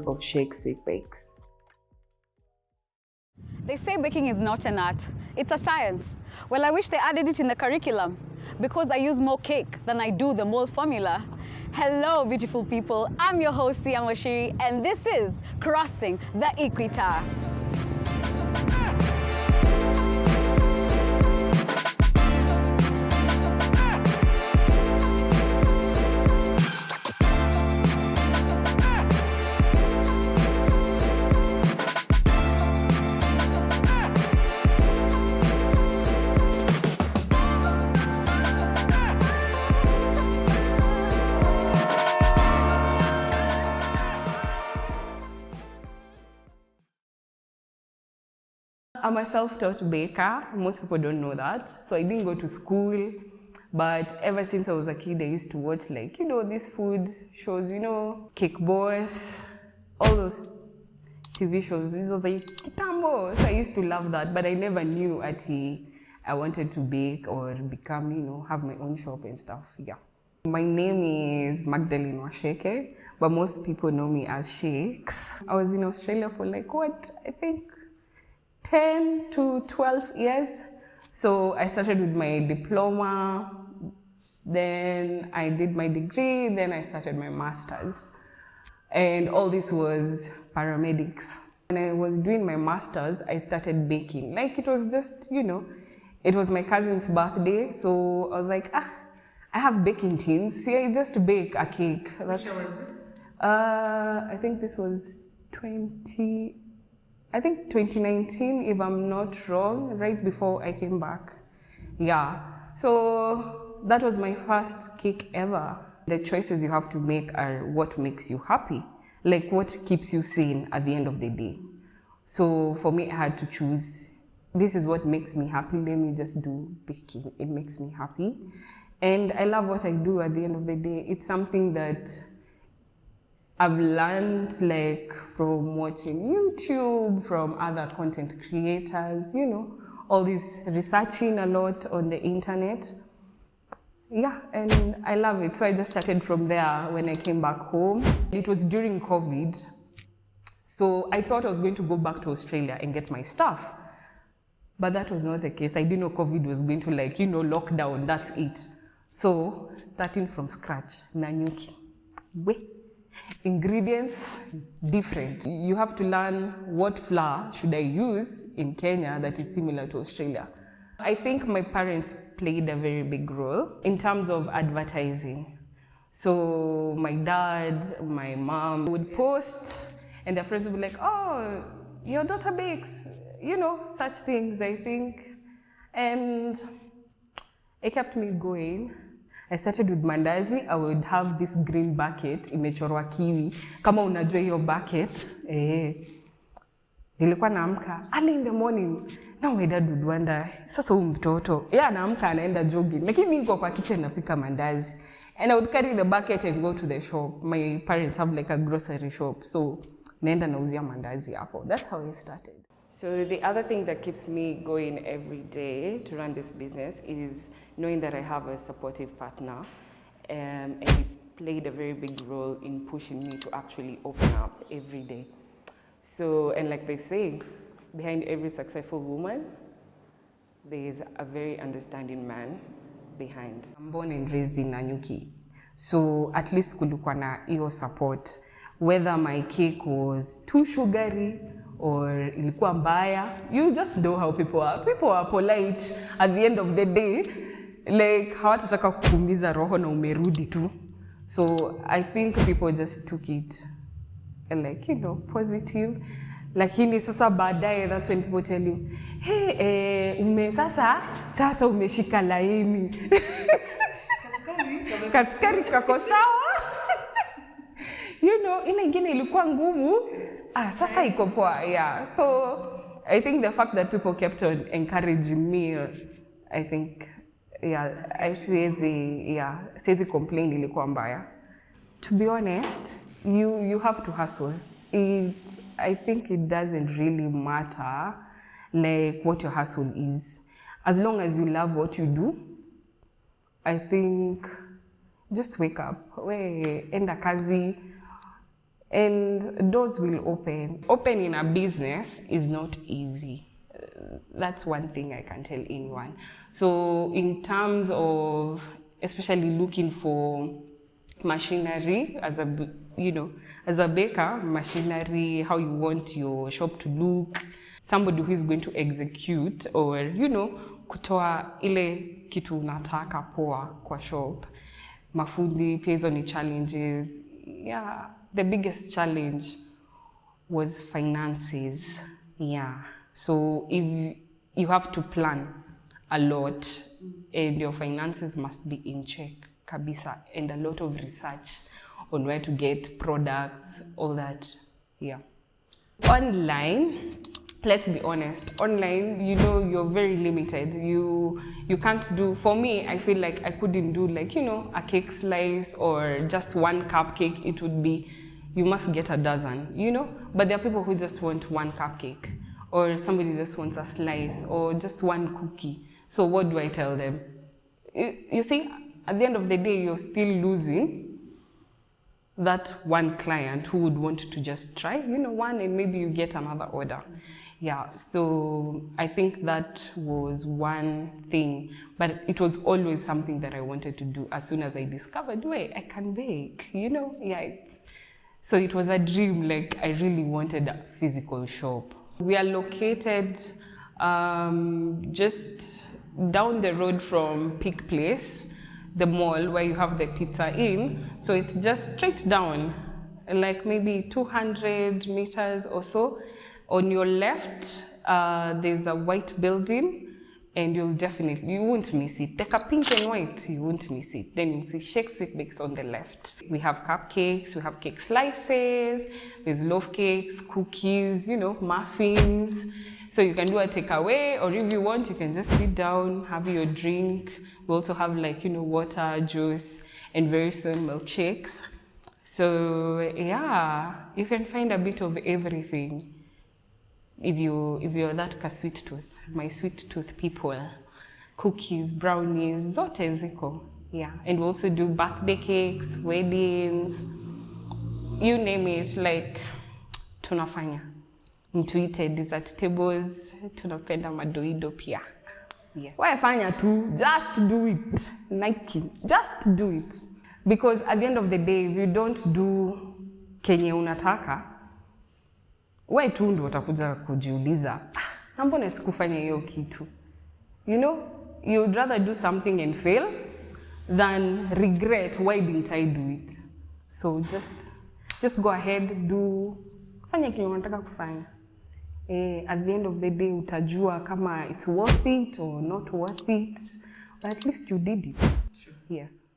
Of Shakes with bakes. They say baking is not an art, it's a science. Well, I wish they added it in the curriculum because I use more cake than I do the mole formula. Hello, beautiful people. I'm your host, Sia Moshiri, and this is Crossing the Equator. I'm a self-taught baker. Most people don't know that. So I didn't go to school, but ever since I was a kid, I used to watch these food shows, Cake Boss, all those TV shows. This was like kitambo. So I used to love that, but I never knew I wanted to bake or become, have my own shop and stuff. Yeah. My name is Magdaline Waceke, but most people know me as Shakes. I was in Australia for I think 10 to 12 years. So I started with my diploma, then I did my degree, then I started my master's. And all this was paramedics. When I was doing my master's, I started baking. It was just, it was my cousin's birthday. So I was like, I have baking tins. Yeah, I just bake a cake. Which year was this? I think this was 2019, if I'm not wrong, right before I came back. Yeah, so that was my first cake ever. The choices you have to make are what makes you happy, what keeps you sane at the end of the day. So for me, I had to choose, this is what makes me happy, let me just do baking. It makes me happy. And I love what I do at the end of the day. It's something that I've learned from watching YouTube, from other content creators, all this researching a lot on the internet. Yeah, and I love it. So I just started from there when I came back home. It was during COVID. So I thought I was going to go back to Australia and get my stuff. But that was not the case. I didn't know COVID was going to lock down, that's it. So starting from scratch, Nanyuki. Ingredients different. You have to learn what flour should I use in Kenya that is similar to Australia. I think my parents played a very big role in terms of advertising. So my dad, my mom would post and their friends would be like, oh, your daughter bakes, such things, I think. And it kept me going. I started with mandazi. I would have this green bucket imechorwa kiwi. Kama unajua hiyo bucket, nilikuwa naamka early in the morning. Now my dad would wonder, sasa huyu mtoto, anaamka anaenda jogging. Lakini mimi niko kwa kitchen napika mandazi. And I would carry the bucket and go to the shop. My parents have a grocery shop. So naenda nauzia mandazi hapo. That's how I started. So the other thing that keeps me going every day to run this business is knowing that I have a supportive partner, and he played a very big role in pushing me to actually open up every day. So, and like they say, behind every successful woman, there is a very understanding man behind. I'm born and raised in Nanyuki, so at least kulikuwa na iyo support. Whether my cake was too sugary or ilikuwa mbaya, you just know how people are. People are polite at the end of the day. Hawatataka kukuumiza roho na umerudi tu. So I think people just took it positive. Lakini sasa baadaye, that's when people tell you, hey, sasa umeshika laini. Kaskari kako sawa. Ile ingine ilikuwa ngumu. Sasa iko poa, yeah. So I think the fact that people kept on encouraging me, I think, yeah, I siwezi complain ilikuwa mbaya. To be honest, you have to hustle. I think it doesn't really matter like what your hustle is. As long as you love what you do, I think just wake up, enda kazi, and doors will open. Opening a business is not easy. That's one thing I can tell anyone. So in terms of especially looking for machinery as a baker, machinery, how you want your shop to look, somebody who is going to execute or kutoa ile kitu unataka poa kwa shop. Mafundi pays on the challenges. Yeah, the biggest challenge was finances. Yeah, so if you have to plan a lot and your finances must be in check, kabisa, and a lot of research on where to get products, all that. Yeah. Online, let's be honest, online, you're very limited. You can't do, for me, I feel like I couldn't do like, a cake slice or just one cupcake. It would be, you must get a dozen, but there are people who just want one cupcake, or somebody just wants a slice, or just one cookie. So what do I tell them? You see, at the end of the day, you're still losing that one client who would want to just try, one, and maybe you get another order. Yeah, so I think that was one thing, but it was always something that I wanted to do as soon as I discovered, wait, I can bake, yeah. So it was a dream, like I really wanted a physical shop. We are located just down the road from Peak Place, the mall where you have the Pizza Inn. So it's just straight down, like maybe 200 meters or so. On your left, there's a white building, and you won't miss it. Take a pink and white, you won't miss it. Then you'll see Shake Sweet Bakes on the left. We have cupcakes, we have cake slices, there's loaf cakes, cookies, muffins. So you can do a takeaway, or if you want, you can just sit down, have your drink. We also have like, water, juice, and very soon milkshakes. So yeah, you can find a bit of everything. If you're that sweet tooth, my sweet tooth people, cookies, brownies, zote ziko. Yeah, and we also do birthday cakes, weddings, you name it, like tunafanya. Mtuite dessert tables, tunapenda madoido pia. Yes. Why fanya tu? Just do it. Nike, just do it. Because at the end of the day, if you don't do kenye unataka, wewe tu ndo utakuja kujiuliza, na mbona sikufanya hiyo kitu? You'd rather do something and fail than regret, why didn't I do it? So just go ahead, fanya kenye unataka kufanya. At the end of the day, utajua kama it's worth it or not worth it, but at least you did it. Sure. Yes.